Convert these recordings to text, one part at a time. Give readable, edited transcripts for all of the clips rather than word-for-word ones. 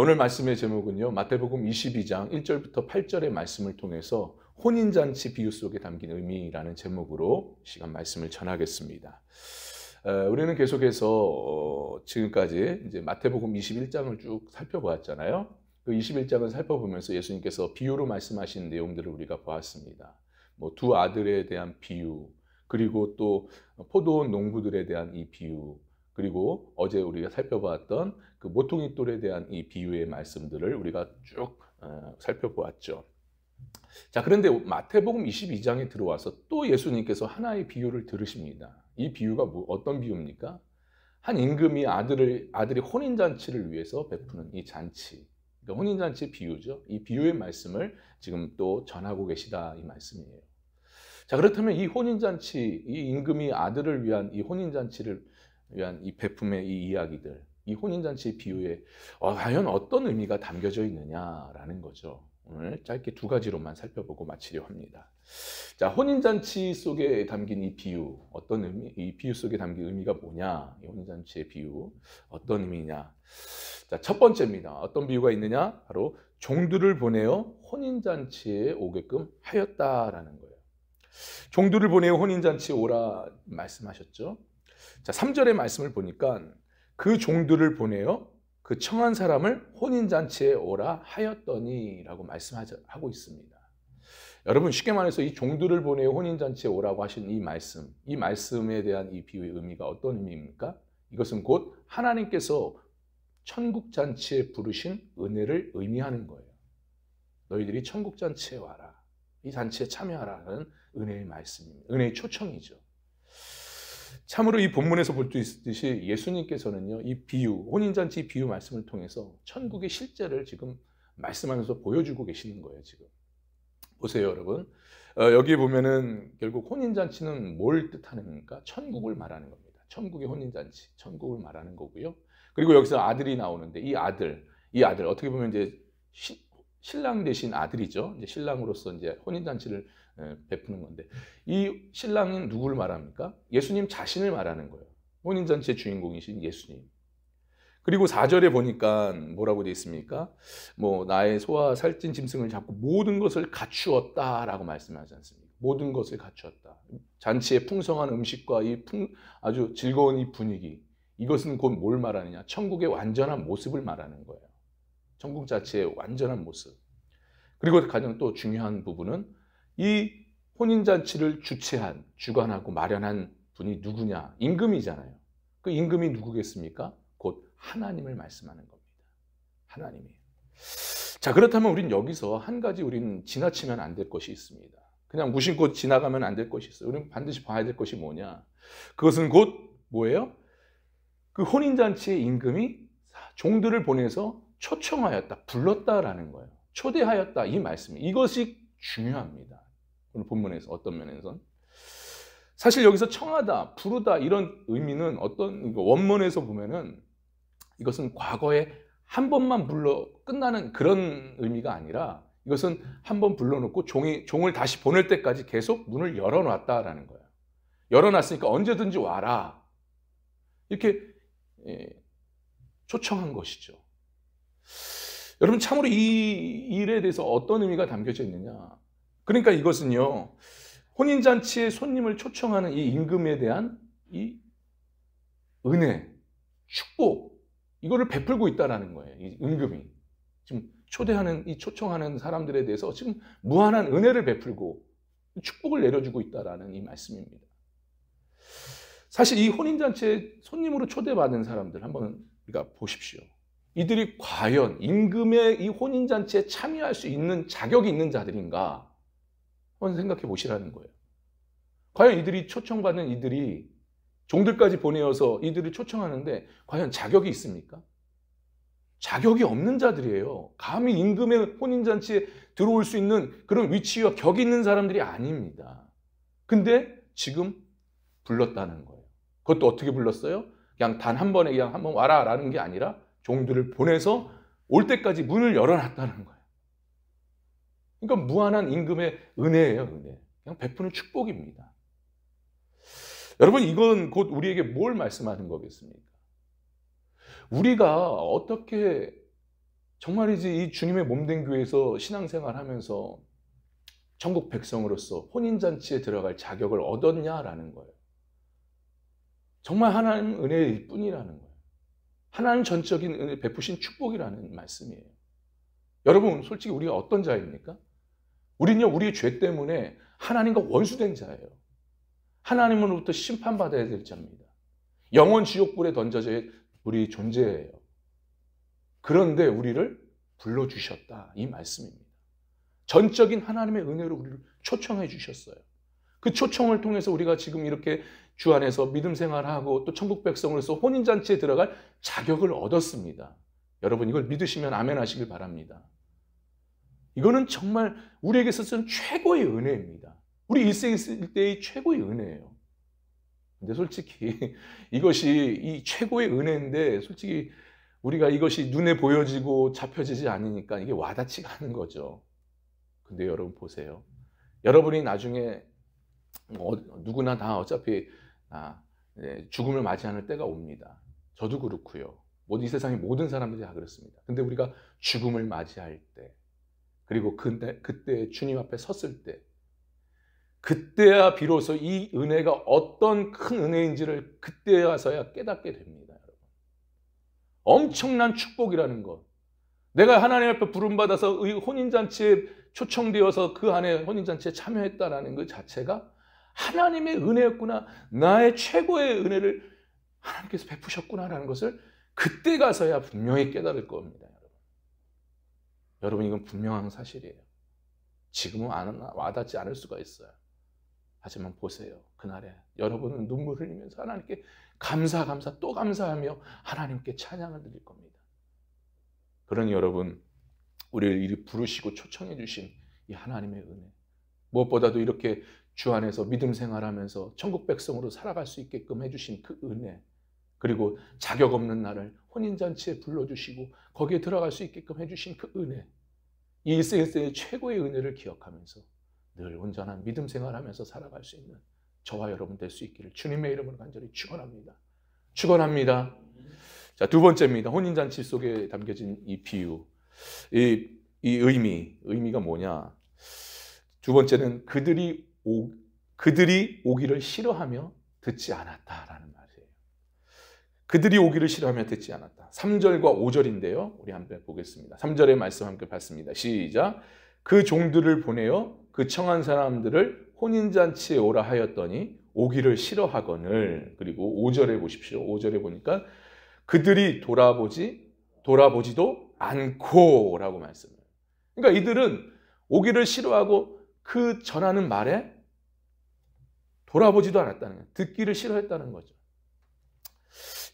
오늘 말씀의 제목은요, 마태복음 22장 1절부터 8절의 말씀을 통해서 혼인잔치 비유 속에 담긴 의미라는 제목으로 시간 말씀을 전하겠습니다. 우리는 계속해서 지금까지 이제 마태복음 21장을 쭉 살펴보았잖아요. 그 21장을 살펴보면서 예수님께서 비유로 말씀하신 내용들을 우리가 보았습니다. 두 아들에 대한 비유, 그리고 또 포도원 농부들에 대한 이 비유, 그리고 어제 우리가 살펴보았던 그 모퉁이 돌에 대한 이 비유의 말씀들을 우리가 쭉 살펴보았죠. 자, 그런데 마태복음 22장에 들어와서 또 예수님께서 하나의 비유를 들으십니다. 이 비유가 어떤 비유입니까? 한 임금이 아들이 혼인잔치를 위해서 베푸는 이 잔치, 그러니까 혼인잔치 비유죠. 이 비유의 말씀을 지금 또 전하고 계시다, 이 말씀이에요. 자, 그렇다면 이 혼인잔치, 이 임금이 아들을 위한 이 혼인잔치를 위한 이 베품의 이 이야기들, 이 혼인잔치 비유에 과연 어떤 의미가 담겨져 있느냐라는 거죠. 오늘 짧게 두 가지로만 살펴보고 마치려 합니다. 자, 혼인잔치 속에 담긴 이 비유, 어떤 의미, 이 비유 속에 담긴 의미가 뭐냐? 이 혼인잔치의 비유, 어떤 의미냐? 자, 첫 번째입니다. 어떤 비유가 있느냐? 바로 종들을 보내어 혼인잔치에 오게끔 하였다라는 거예요. 종들을 보내어 혼인잔치에 오라 말씀하셨죠. 자, 3절의 말씀을 보니까 그 종들을 보내어 그 청한 사람을 혼인잔치에 오라 하였더니 라고 말씀하고 있습니다. 여러분, 쉽게 말해서 이 종들을 보내어 혼인잔치에 오라고 하신 이 말씀에 대한 이 비유의 의미가 어떤 의미입니까? 이것은 곧 하나님께서 천국잔치에 부르신 은혜를 의미하는 거예요. 너희들이 천국잔치에 와라, 이 잔치에 참여하라는 은혜의 말씀입니다. 은혜의 초청이죠. 참으로 이 본문에서 볼 수 있듯이 예수님께서는요, 이 비유, 혼인잔치 비유 말씀을 통해서 천국의 실제를 지금 말씀하면서 보여주고 계시는 거예요, 지금. 보세요, 여러분. 여기 보면은 결국 혼인잔치는 뭘 뜻하는 겁니까? 천국을 말하는 겁니다. 천국의 혼인잔치, 천국을 말하는 거고요. 그리고 여기서 아들이 나오는데 이 아들 어떻게 보면 이제 신랑 대신 아들이죠. 이제 신랑으로서 이제 혼인잔치를 베푸는 건데, 이 신랑은 누구를 말합니까? 예수님 자신을 말하는 거예요. 혼인잔치의 주인공이신 예수님. 그리고 4절에 보니까 뭐라고 되어 있습니까? 나의 소와 살찐 짐승을 잡고 모든 것을 갖추었다라고 말씀하지 않습니까? 모든 것을 갖추었다. 잔치의 풍성한 음식과 아주 즐거운 이 분위기, 이것은 곧 뭘 말하느냐? 천국의 완전한 모습을 말하는 거예요. 천국 자체의 완전한 모습. 그리고 가장 또 중요한 부분은 이 혼인잔치를 주관하고 마련한 분이 누구냐? 임금이잖아요. 그 임금이 누구겠습니까? 곧 하나님을 말씀하는 겁니다. 하나님이에요. 자, 그렇다면 우린 여기서 한 가지 우리는 지나치면 안 될 것이 있습니다. 그냥 무심코 지나가면 안 될 것이 있어요. 우리는 반드시 봐야 될 것이 뭐냐? 그것은 곧 뭐예요? 그 혼인잔치의 임금이 종들을 보내서 초청하였다, 불렀다라는 거예요. 초대하였다, 이 말씀이. 이것이 중요합니다. 오늘 본문에서 어떤 면에선. 사실 여기서 청하다, 부르다 이런 의미는 어떤 원문에서 보면은 이것은 과거에 한 번만 불러 끝나는 그런 의미가 아니라 이것은 한 번 불러놓고 종을 다시 보낼 때까지 계속 문을 열어놨다라는 거예요. 열어놨으니까 언제든지 와라, 이렇게 초청한 것이죠. 여러분, 참으로 이 일에 대해서 어떤 의미가 담겨져 있느냐? 그러니까 이것은요, 혼인잔치에 손님을 초청하는 이 임금에 대한 이 은혜, 축복, 이거를 베풀고 있다는 거예요. 이 임금이 지금 초청하는 사람들에 대해서 지금 무한한 은혜를 베풀고 축복을 내려주고 있다는 이 말씀입니다. 사실 이 혼인잔치에 손님으로 초대받은 사람들 한번 우리가 보십시오. 이들이 과연 임금의 이 혼인잔치에 참여할 수 있는 자격이 있는 자들인가? 한번 생각해 보시라는 거예요. 과연 이들이 초청받는 이들이 종들까지 보내어서 이들을 초청하는데 과연 자격이 있습니까? 자격이 없는 자들이에요. 감히 임금의 혼인잔치에 들어올 수 있는 그런 위치와 격이 있는 사람들이 아닙니다. 근데 지금 불렀다는 거예요. 그것도 어떻게 불렀어요? 그냥 단 한 번에 그냥 한번 와라 라는 게 아니라 종들을 보내서 올 때까지 문을 열어놨다는 거예요. 그러니까 무한한 임금의 은혜예요, 은혜. 그냥 베푸는 축복입니다. 여러분, 이건 곧 우리에게 뭘 말씀하는 거겠습니까? 우리가 어떻게 정말이지 이 주님의 몸된 교회에서 신앙생활하면서 천국 백성으로서 혼인잔치에 들어갈 자격을 얻었냐라는 거예요. 정말 하나님 은혜일 뿐이라는 거예요. 하나님 전적인 은혜 베푸신 축복이라는 말씀이에요. 여러분, 솔직히 우리가 어떤 자입니까? 우리는요, 우리의 죄 때문에 하나님과 원수된 자예요. 하나님으로부터 심판받아야 될 자입니다. 영원 지옥불에 던져져 우리 존재예요. 그런데 우리를 불러주셨다, 이 말씀입니다. 전적인 하나님의 은혜로 우리를 초청해 주셨어요. 그 초청을 통해서 우리가 지금 이렇게 주 안에서 믿음 생활하고 또 천국 백성으로서 혼인잔치에 들어갈 자격을 얻었습니다. 여러분, 이걸 믿으시면 아멘 하시길 바랍니다. 이거는 정말 우리에게 있어서는 최고의 은혜입니다. 우리 일생에 있을 때의 최고의 은혜예요. 근데 솔직히 이것이 이 최고의 은혜인데 솔직히 우리가 이것이 눈에 보여지고 잡혀지지 않으니까 이게 와닿지가 않은 거죠. 근데 여러분 보세요. 여러분이 나중에 누구나 다 어차피 죽음을 맞이하는 때가 옵니다. 저도 그렇고요. 이 세상의 모든 사람들이 다 그렇습니다. 근데 우리가 죽음을 맞이할 때, 그리고 그때 주님 앞에 섰을 때, 그때야 비로소 이 은혜가 어떤 큰 은혜인지를 그때 와서야 깨닫게 됩니다. 여러분. 엄청난 축복이라는 것. 내가 하나님 앞에 부름받아서 혼인잔치에 초청되어서 그 안에 혼인잔치에 참여했다라는 것 자체가 하나님의 은혜였구나. 나의 최고의 은혜를 하나님께서 베푸셨구나라는 것을 그때 가서야 분명히 깨달을 겁니다. 여러분, 이건 분명한 사실이에요. 지금은 와닿지 않을 수가 있어요. 하지만 보세요. 그날에 여러분은 눈물 흘리면서 하나님께 감사 또 감사하며 하나님께 찬양을 드릴 겁니다. 그러니 여러분, 우리를 이리 부르시고 초청해 주신 이 하나님의 은혜, 무엇보다도 이렇게 주 안에서 믿음 생활하면서 천국 백성으로 살아갈 수 있게끔 해주신 그 은혜, 그리고 자격 없는 나를 혼인잔치에 불러주시고 거기에 들어갈 수 있게끔 해주신 그 은혜, 이 일생의 최고의 은혜를 기억하면서 늘 온전한 믿음 생활하면서 살아갈 수 있는 저와 여러분 될 수 있기를 주님의 이름으로 간절히 축원합니다. 축원합니다. 자, 두 번째입니다. 혼인잔치 속에 담겨진 이 비유, 이 의미가 뭐냐? 두 번째는 그들이 오기를 싫어하며 듣지 않았다라는 말이에요. 그들이 오기를 싫어하며 듣지 않았다. 3절과 5절인데요. 우리 한번 보겠습니다. 3절의 말씀 함께 봤습니다. 시작. 그 종들을 보내어 그 청한 사람들을 혼인잔치에 오라 하였더니 오기를 싫어하거늘. 그리고 5절에 보십시오. 5절에 보니까 그들이 돌아보지도 않고 라고 말씀해요. 그러니까 이들은 오기를 싫어하고 그 전하는 말에 돌아보지도 않았다는 거예요. 듣기를 싫어했다는 거죠.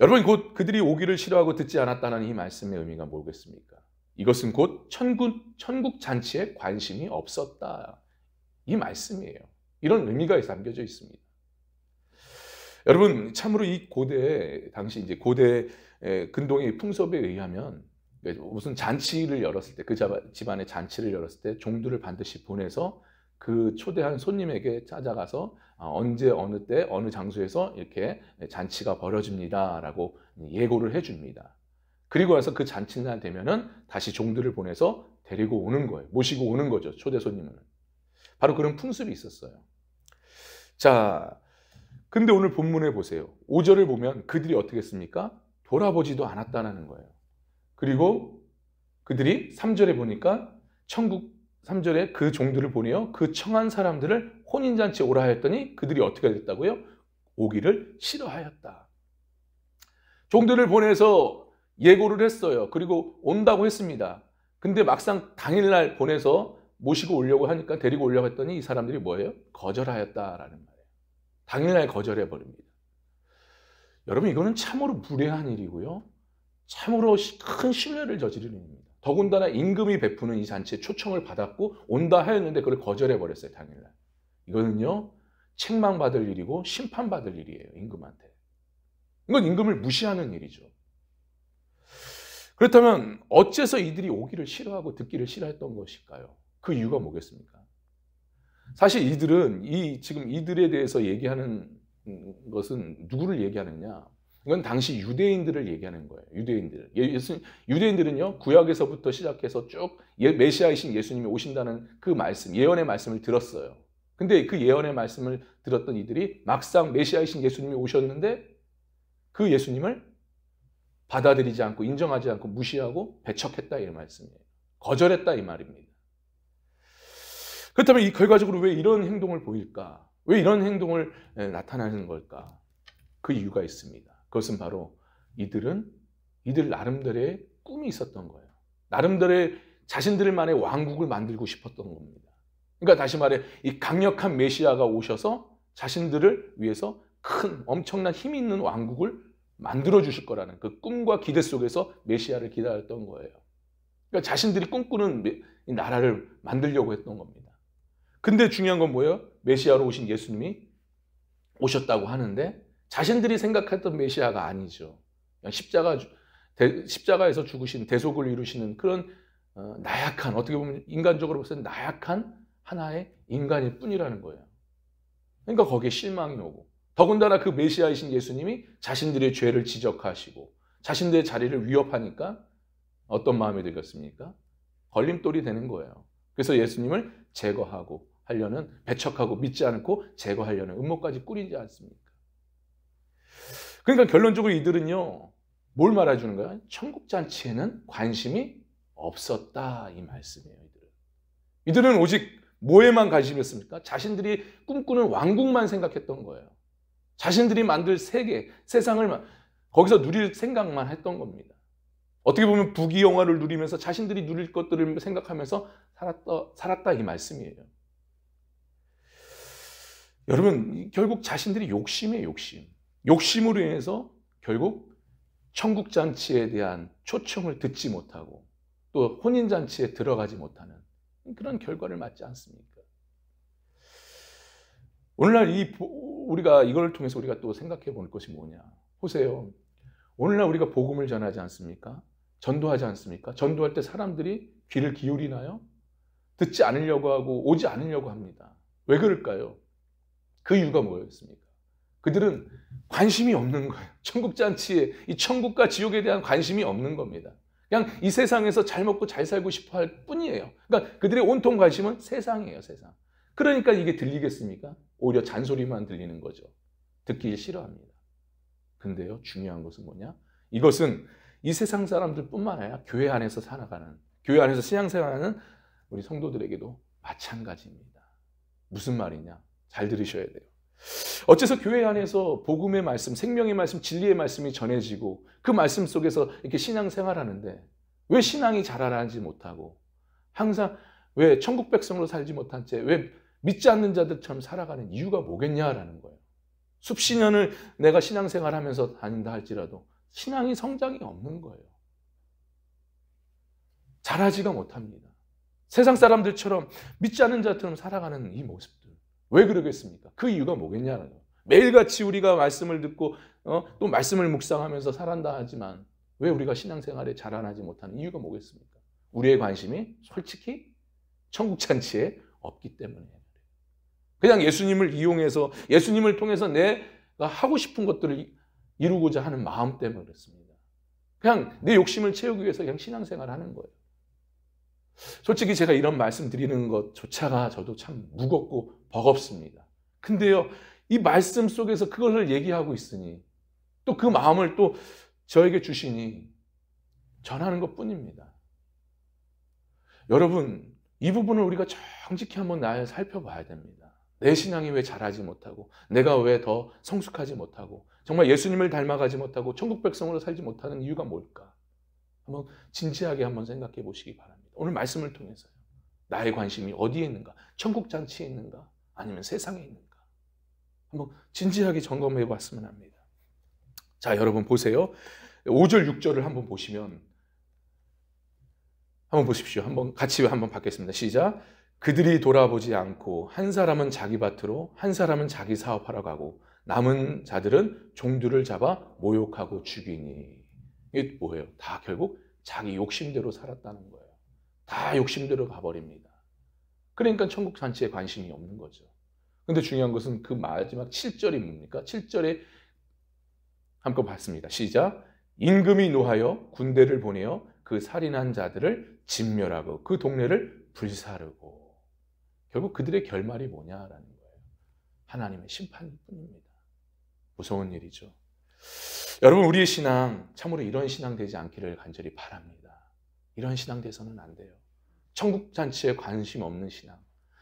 여러분, 곧 그들이 오기를 싫어하고 듣지 않았다는 이 말씀의 의미가 뭐겠습니까? 이것은 곧 천국 잔치에 관심이 없었다, 이 말씀이에요. 이런 의미가 담겨져 있습니다. 여러분, 참으로 이 당시 이제 고대 근동의 풍습에 의하면 무슨 잔치를 열었을 때, 그 집안의 잔치를 열었을 때 종들을 반드시 보내서 그 초대한 손님에게 찾아가서 언제 어느 때 어느 장소에서 이렇게 잔치가 벌어집니다라고 예고를 해줍니다. 그리고 와서 그 잔치날 되면은 다시 종들을 보내서 데리고 오는 거예요. 모시고 오는 거죠. 초대 손님을. 바로 그런 풍습이 있었어요. 자, 근데 오늘 본문에 보세요. 5절을 보면 그들이 어떻게 했습니까? 돌아보지도 않았다는 거예요. 그리고 그들이 3절에 보니까 3절에 그 종들을 보내어 그 청한 사람들을 혼인잔치에 오라 하였더니 그들이 어떻게 됐다고요? 오기를 싫어하였다. 종들을 보내서 예고를 했어요. 그리고 온다고 했습니다. 근데 막상 당일날 보내서 모시고 오려고 하니까, 데리고 오려고 했더니 이 사람들이 뭐예요? 거절하였다라는 말이에요. 당일날 거절해버립니다. 여러분, 이거는 참으로 무례한 일이고요. 참으로 큰 신뢰를 저지르는 일입니다. 더군다나 임금이 베푸는 이 잔치에 초청을 받았고 온다 하였는데 그걸 거절해버렸어요, 당일날. 이거는요, 책망받을 일이고 심판받을 일이에요, 임금한테. 이건 임금을 무시하는 일이죠. 그렇다면 어째서 이들이 오기를 싫어하고 듣기를 싫어했던 것일까요? 그 이유가 뭐겠습니까? 사실 이들은 지금 이들에 대해서 얘기하는 것은 누구를 얘기하느냐? 이건 당시 유대인들을 얘기하는 거예요. 유대인들. 유대인들은요, 구약에서부터 시작해서 쭉 메시아이신 예수님이 오신다는 그 말씀, 예언의 말씀을 들었어요. 근데 그 예언의 말씀을 들었던 이들이 막상 메시아이신 예수님이 오셨는데 그 예수님을 받아들이지 않고 인정하지 않고 무시하고 배척했다 이 말씀이에요. 거절했다 이 말입니다. 그렇다면 이 결과적으로 왜 이런 행동을 보일까? 왜 이런 행동을 나타나는 걸까? 그 이유가 있습니다. 그것은 바로 이들 나름대로의 꿈이 있었던 거예요. 나름대로의 자신들만의 왕국을 만들고 싶었던 겁니다. 그러니까 다시 말해 이 강력한 메시아가 오셔서 자신들을 위해서 큰 엄청난 힘 있는 왕국을 만들어 주실 거라는 그 꿈과 기대 속에서 메시아를 기다렸던 거예요. 그러니까 자신들이 꿈꾸는 이 나라를 만들려고 했던 겁니다. 근데 중요한 건 뭐예요? 메시아로 오신 예수님이 오셨다고 하는데 자신들이 생각했던 메시아가 아니죠. 십자가에서 죽으신 대속을 이루시는 그런 나약한, 어떻게 보면 인간적으로 봤을 때 나약한 하나의 인간일 뿐이라는 거예요. 그러니까 거기에 실망이 오고, 더군다나 그 메시아이신 예수님이 자신들의 죄를 지적하시고 자신들의 자리를 위협하니까 어떤 마음이 들겠습니까? 걸림돌이 되는 거예요. 그래서 예수님을 제거하고 하려는, 배척하고 믿지 않고 제거하려는 음모까지 꾸리지 않습니까? 그러니까 결론적으로 이들은요, 뭘 말해주는 거야? 천국잔치에는 관심이 없었다 이 말씀이에요. 이들은 오직 뭐에만 관심이었습니까? 자신들이 꿈꾸는 왕국만 생각했던 거예요. 자신들이 만들 세계, 세상을 거기서 누릴 생각만 했던 겁니다. 어떻게 보면 부귀영화를 누리면서 자신들이 누릴 것들을 생각하면서 살았다 이 말씀이에요. 여러분, 결국 자신들이 욕심이에요, 욕심. 욕심으로 인해서 결국 천국잔치에 대한 초청을 듣지 못하고 또 혼인잔치에 들어가지 못하는 그런 결과를 맞지 않습니까? 오늘날 우리가 이걸 통해서 우리가 또 생각해 볼 것이 뭐냐. 보세요. 오늘날 우리가 복음을 전하지 않습니까? 전도하지 않습니까? 전도할 때 사람들이 귀를 기울이나요? 듣지 않으려고 하고 오지 않으려고 합니다. 왜 그럴까요? 그 이유가 뭐였습니까? 그들은 관심이 없는 거예요. 천국잔치에, 이 천국과 지옥에 대한 관심이 없는 겁니다. 그냥 이 세상에서 잘 먹고 잘 살고 싶어 할 뿐이에요. 그러니까 그들의 온통 관심은 세상이에요, 세상. 그러니까 이게 들리겠습니까? 오히려 잔소리만 들리는 거죠. 듣기 싫어합니다. 근데요, 중요한 것은 뭐냐? 이것은 이 세상 사람들뿐만 아니라 교회 안에서 살아가는, 교회 안에서 신앙생활하는 우리 성도들에게도 마찬가지입니다. 무슨 말이냐? 잘 들으셔야 돼요. 어째서 교회 안에서 복음의 말씀, 생명의 말씀, 진리의 말씀이 전해지고 그 말씀 속에서 이렇게 신앙생활하는데 왜 신앙이 자라나지 못하고 항상 왜 천국 백성으로 살지 못한 채 왜 믿지 않는 자들처럼 살아가는 이유가 뭐겠냐라는 거예요. 수십 년을 내가 신앙생활하면서 다닌다 할지라도 신앙이 성장이 없는 거예요. 자라지가 못합니다. 세상 사람들처럼 믿지 않는 자처럼 살아가는 이 모습들. 왜 그러겠습니까? 그 이유가 뭐겠냐는 거예요. 매일같이 우리가 말씀을 듣고 또 말씀을 묵상하면서 살아간다 하지만 왜 우리가 신앙생활에 자라나지 못하는 이유가 뭐겠습니까? 우리의 관심이 솔직히 천국잔치에 없기 때문이에요. 그냥 예수님을 이용해서 예수님을 통해서 내가 하고 싶은 것들을 이루고자 하는 마음 때문에 그렇습니다. 그냥 내 욕심을 채우기 위해서 그냥 신앙생활을 하는 거예요. 솔직히 제가 이런 말씀 드리는 것조차가 저도 참 무겁고 버겁습니다. 근데요, 이 말씀 속에서 그것을 얘기하고 있으니 또 그 마음을 또 저에게 주시니 전하는 것 뿐입니다. 여러분, 이 부분을 우리가 정직히 한번 나를 살펴봐야 됩니다. 내 신앙이 왜 자라지 못하고 내가 왜 더 성숙하지 못하고 정말 예수님을 닮아가지 못하고 천국 백성으로 살지 못하는 이유가 뭘까? 한번 진지하게 한번 생각해 보시기 바랍니다. 오늘 말씀을 통해서요. 나의 관심이 어디에 있는가? 천국 잔치에 있는가? 아니면 세상에 있는가? 한번 진지하게 점검해 봤으면 합니다. 자, 여러분 보세요. 5절, 6절을 한번 보시면 한번 보십시오. 한번 같이 한번 받겠습니다. 시작. 그들이 돌아보지 않고 한 사람은 자기 밭으로 한 사람은 자기 사업하러 가고 남은 자들은 종들을 잡아 모욕하고 죽이니. 이게 뭐예요? 다 결국 자기 욕심대로 살았다는 거예요. 다 욕심대로 가버립니다. 그러니까 천국 잔치에 관심이 없는 거죠. 근데 중요한 것은 그 마지막 7절이 뭡니까? 7절에 한번 봤습니다. 시작. 임금이 노하여 군대를 보내어 그 살인한 자들을 진멸하고 그 동네를 불사르고. 결국 그들의 결말이 뭐냐라는 거예요. 하나님의 심판일 뿐입니다. 무서운 일이죠. 여러분, 우리의 신앙 참으로 이런 신앙 되지 않기를 간절히 바랍니다. 이런 신앙 돼서는 안 돼요. 천국 잔치에 관심 없는 신앙,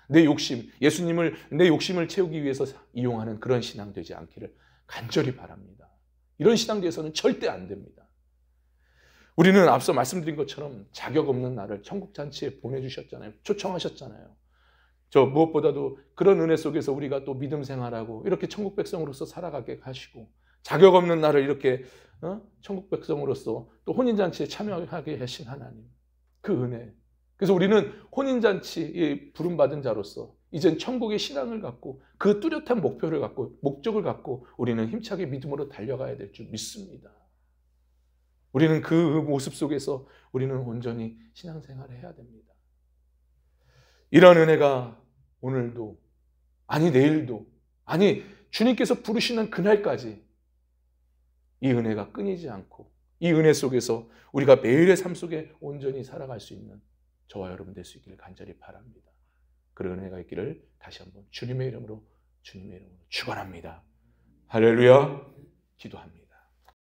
내 욕심, 예수님을 내 욕심을 채우기 위해서 이용하는 그런 신앙 되지 않기를 간절히 바랍니다. 이런 신앙 돼서는 절대 안 됩니다. 우리는 앞서 말씀드린 것처럼 자격 없는 나를 천국 잔치에 보내주셨잖아요. 초청하셨잖아요. 저 무엇보다도 그런 은혜 속에서 우리가 또 믿음 생활하고 이렇게 천국 백성으로서 살아가게 하시고, 자격 없는 나를 이렇게 천국 백성으로서 또 혼인잔치에 참여하게 하신 하나님, 그 은혜. 그래서 우리는 혼인잔치에 부름받은 자로서 이젠 천국의 신앙을 갖고 그 뚜렷한 목표를 갖고 목적을 갖고 우리는 힘차게 믿음으로 달려가야 될 줄 믿습니다. 우리는 그 모습 속에서 우리는 온전히 신앙생활을 해야 됩니다. 이런 은혜가 오늘도, 아니 내일도, 아니 주님께서 부르시는 그날까지 이 은혜가 끊이지 않고 이 은혜 속에서 우리가 매일의 삶 속에 온전히 살아갈 수 있는 저와 여러분 될 수 있기를 간절히 바랍니다. 그런 은혜가 있기를 다시 한번 주님의 이름으로 축원합니다. 할렐루야. 기도합니다.